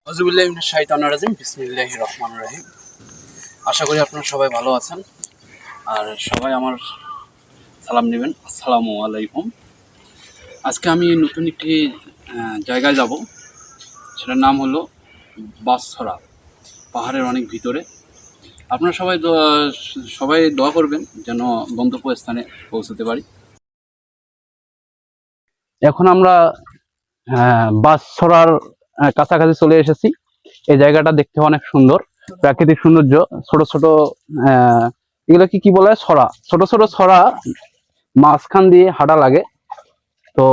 আউযুবিল্লাহি মিনাশ শাইতানির রাজিম বিসমিল্লাহির রহমানির রহিম। আশা করি আপনারা সবাই ভালো আছেন আর সবাই আমার সালাম নেবেন। আসসালামু আলাইকুম। আজকে আমি নতুন একটি জায়গায় যাব, সেটার নাম হলো বাঁশছড়া, পাহাড়ের অনেক ভিতরে। আপনারা সবাই দোয়া করবেন যেন গন্তব্যস্থানে পৌঁছতে পারি। এখন আমরা বাঁশছড়ার কাছাকাছি চলে এসেছি। এই জায়গাটা দেখতে অনেক সুন্দর, প্রাকৃতিক সৌন্দর্য। ছোট ছোট এগুলো কি বলে, ছড়া, ছোট ছোট ছড়া, মাঝখান দিয়ে হাঁটা লাগে। তো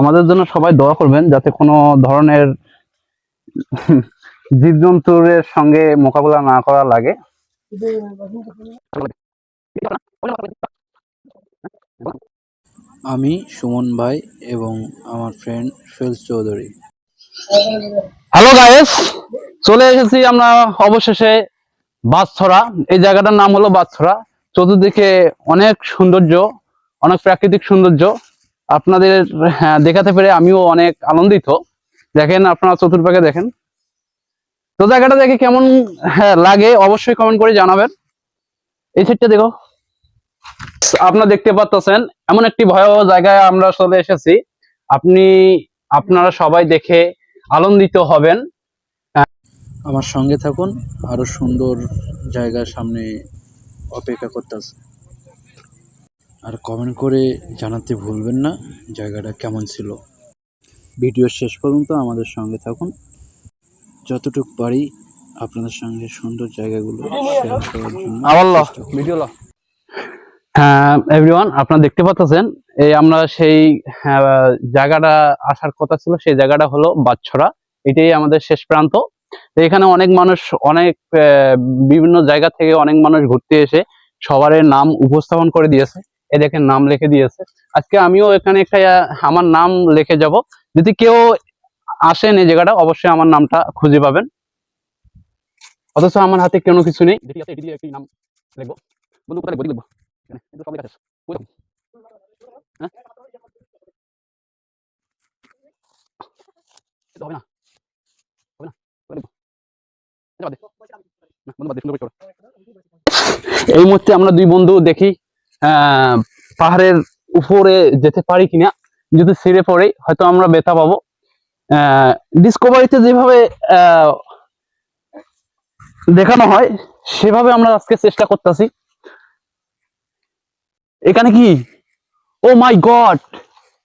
আমাদের জন্য সবাই দোয়া করবেন যাতে কোনো ধরনের জীবজন্তুর সঙ্গে মোকাবেলা না করা লাগে। আমি সুমন ভাই এবং আমার friend Sohel Chowdhury. Hello guys, চলে এসেছি আমরা অবশেষে বাঁশছড়া। এই জায়গাটার নাম হলো বাঁশছড়া। চতুর্দিকে অনেক সৌন্দর্য, অনেক প্রাকৃতিক সৌন্দর্য। আপনাদের দেখাতে পেরে আমিও অনেক আনন্দিত। দেখেন, আপনারা চতুর্পাকে দেখেন। তো জায়গাটা দেখে কেমন লাগে অবশ্যই কমেন্ট করে জানাবেন। এই সাইডটা দেখো, আপনারা দেখতে পাচ্ছেন এমন একটি ভয়াবহ জায়গায় আমরা চলে এসেছি। আপনারা সবাই দেখে আনন্দিত হবেন। আমার সঙ্গে থাকুন, আরো সুন্দর জায়গার সামনে অপেক্ষা করতেছে। আর কমেন্ট করে জানাতে ভুলবেন না জায়গাটা কেমন ছিল। ভিডিও শেষ পর্যন্ত আমাদের সঙ্গে থাকুন। যতটুকু পারি আপনাদের সঙ্গে সুন্দর জায়গাগুলো শেয়ার করার জন্য চেষ্টা করব। হ্যাঁ এভরিওয়ান, আপনারা দেখতে পাচ্ছেন এই আমরা সেই জায়গাটা আসার কথা ছিল, সেই জায়গাটা হলো বাঁশছড়া। এটাই আমাদের শেষ প্রান্ত। তো এখানে অনেক মানুষ, অনেক বিভিন্ন জায়গা থেকে অনেক মানুষ ঘুরতে এসে সবার নাম উপস্থাপন করে দিয়েছে। এই দেখেন, নাম লিখে দিয়েছে। আজকে আমিও এখানে একটা আমার নাম লিখে যাব। যদি কেউ আসেন এই জায়গাটা, অবশ্যই আমার নামটা খুঁজে পাবেন। অথচ আমার হাতে কোনো কিছু নেই। দেখি আছে, এটি দিয়ে একটি নাম লিখবো। বন্ধু কোথায় লিখবো? কিন্তু সব লেখা শেষ। কই দেখো? হ্যাঁ, এটা হবে না, হবে না। কই লিখবো? এটা বাদ দে। না, বন্ধু বাদ দে, সুন্দর করে করো। এই মুহূর্তে আমরা দুই বন্ধু দেখি পাহাড়ের উপরে যেতে পারি কিনা। যদি ছিঁড়ে পড়ে হয়তো আমরা ব্যথা পাবো। ডিসকভারিতে যেভাবে দেখানো হয় সেভাবে আমরা আজকে চেষ্টা করতেছি। এখানে কি, ও মাই গড,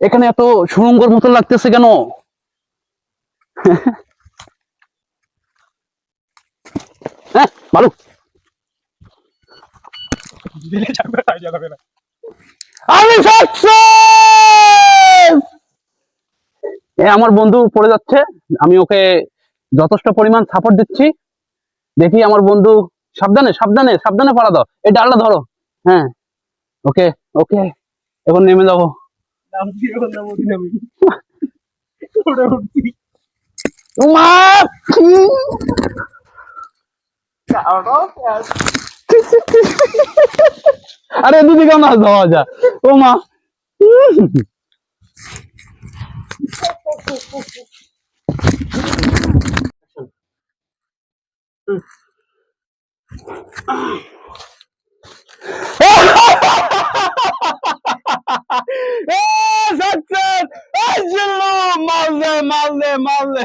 এখানে এত সুড়ঙ্গর মতো লাগতেছে কেন? হ্যাঁ ভালো, আমি সাকসেস! আমার বন্ধু পড়ে যাচ্ছে, আমি ওকে যথেষ্ট পরিমাণ সাপোর্ট দিচ্ছি। দেখি আমার বন্ধু, সাবধানে সাবধানে সাবধানে পাড়া দাও, এই ডালটা ধরো। হ্যাঁ, ওকে ওকে, এখন নেমে যাবো। মা! আরে দুদিকে মাছ ধোয়া যা। ও মা! সাকসেস! মারলে মারলে মারলে!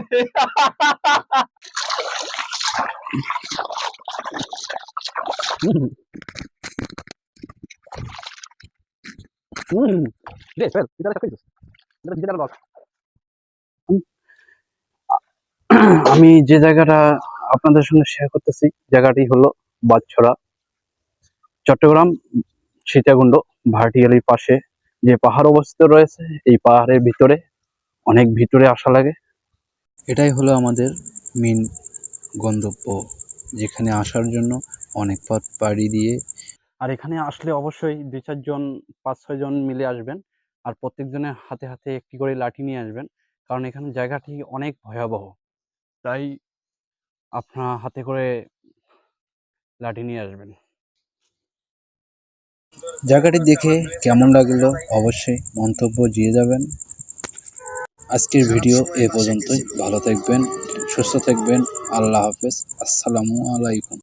আমি যে জায়গাটা আপনাদের সঙ্গে শেয়ার করতেছি, জায়গাটি হলো বাঁশছড়া, চট্টগ্রাম সীতাকুণ্ড ভাটিয়ালির পাশে যে পাহাড় অবস্থিত রয়েছে। এই পাহাড়ের ভিতরে, অনেক ভিতরে আসা লাগে। এটাই হলো আমাদের মেন গন্তব্য, যেখানে আসার জন্য অনেক পথ পাড়ি দিয়ে। আর এখানে আসলে অবশ্যই 2-4 জন, 5-6 জন মিলে আসবেন। আর প্রত্যেকজনের হাতে হাতে একটি করে লাঠি নিয়ে আসবেন, কারণ এখানে জায়গাটি অনেক ভয়াবহ। তাই আপনার হাতে করে লাঠি নিয়ে আসবেন। জায়গাটি দেখে কেমন লাগলো অবশ্যই মন্তব্য দিয়ে যাবেন। আজকের ভিডিও এ পর্যন্তই। ভালো থাকবেন, সুস্থ থাকবেন। আল্লাহ হাফেজ। আসসালামু আলাইকুম।